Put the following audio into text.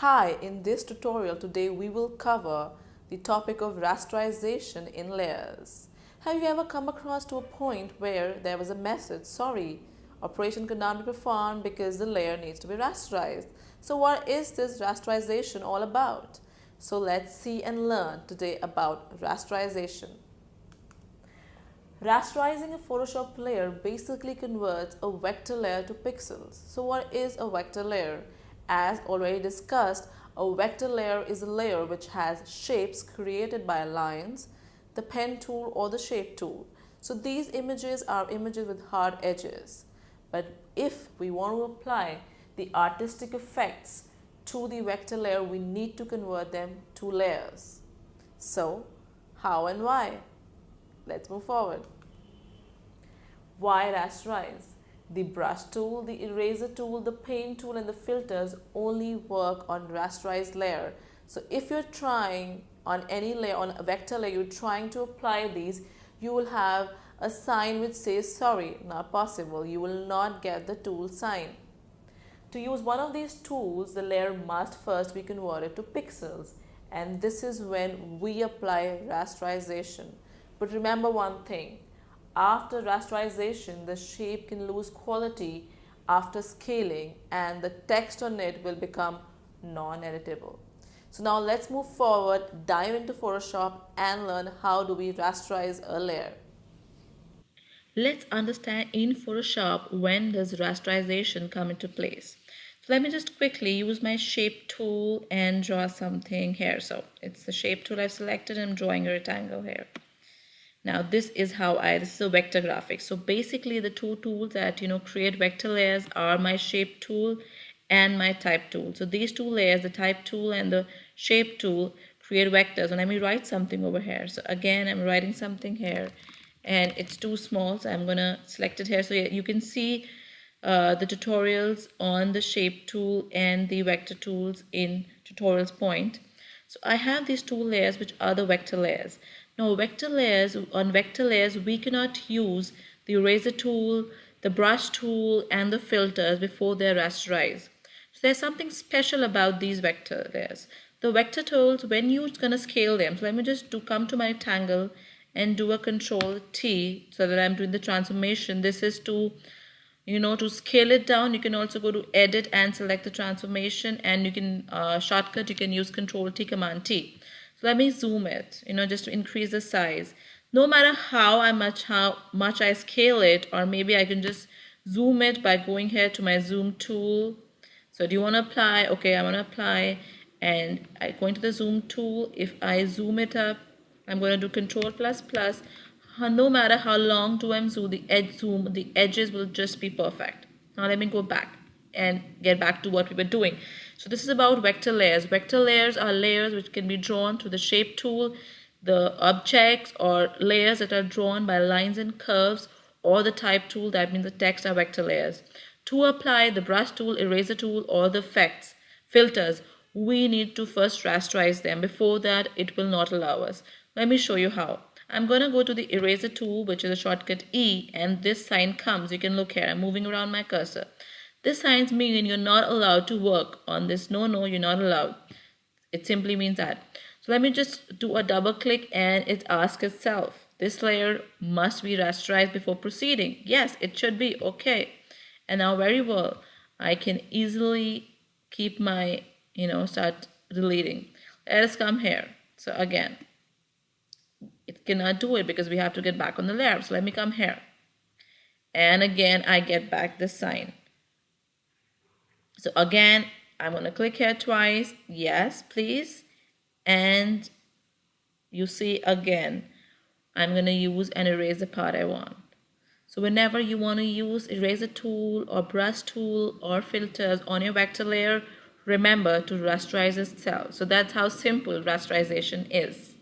Hi, in this tutorial today we will cover the topic of rasterization in layers. Have you ever come across to a point where there was a message, sorry, operation could not be performed because the layer needs to be rasterized. So what is this rasterization all about? So let's see and learn today about rasterization. Rasterizing a Photoshop layer basically converts a vector layer to pixels. So what is a vector layer? As already discussed, a vector layer is a layer which has shapes created by lines, the pen tool or the shape tool. So these images are images with hard edges. But if we want to apply the artistic effects to the vector layer, we need to convert them to layers. So how and why? Let's move forward. Why rasterize? The brush tool, the eraser tool, the paint tool and the filters only work on rasterized layer. So if you're trying on any layer, on a vector layer, you're trying to apply these, you will have a sign which says sorry, not possible. You will not get the tool sign. To use one of these tools, the layer must first be converted to pixels, and this is when we apply rasterization. But remember one thing, after rasterization, the shape can lose quality after scaling and the text on it will become non-editable. So now let's move forward, dive into Photoshop and learn how do we rasterize a layer. Let's understand in Photoshop when does rasterization come into place. So let me just quickly use my shape tool and draw something here. So it's the shape tool I've selected and I'm drawing a rectangle here. Now this is this is a vector graphic. So basically the two tools that create vector layers are my shape tool and my type tool. So these two layers, the type tool and the shape tool, create vectors. And let me write something over here. So again, I'm writing something here and it's too small, so I'm gonna select it here so you can see the tutorials on the shape tool and the vector tools in tutorials point. So I have these two layers which are the vector layers. Now on vector layers we cannot use the eraser tool, the brush tool and the filters before they're rasterized. So there's something special about these vector layers. The vector tools, when you're gonna scale them, so let me just come to my rectangle and do a Control T so that I'm doing the transformation. This is to to scale it down. You can also go to edit and select the transformation, and you can shortcut, you can use Control T, Command T. So let me zoom it, just to increase the size. No matter how much I scale it, or maybe I can just zoom it by going here to my zoom tool. So do you want to apply? Okay, I want to apply, and I go into the zoom tool. If I zoom it up, I'm going to do Control plus plus. No matter how long do I zoom, the edges will just be perfect. Now let me go back and get back to what we were doing. So this is about vector layers. Vector layers are layers which can be drawn through the shape tool, the objects or layers that are drawn by lines and curves, or the type tool, that means the text, are vector layers. To apply the brush tool, eraser tool or the filters, we need to first rasterize them. Before that, it will not allow us. Let me show you how. I'm going to go to the eraser tool, which is a shortcut E, and this sign comes. You can look here. I'm moving around my cursor. This signs mean you're not allowed to work on this. No, you're not allowed. It simply means that. So let me just do a double click and it asks itself, this layer must be rasterized before proceeding. Yes, it should be. Okay. And now very well, I can easily keep my, start deleting. Let us come here. So again, it cannot do it because we have to get back on the layer. So let me come here. And again, I get back this sign. So again, I'm going to click here twice. Yes, please. And you see again, I'm going to use and erase the part I want. So whenever you want to use eraser tool or brush tool or filters on your vector layer, remember to rasterize itself. So that's how simple rasterization is.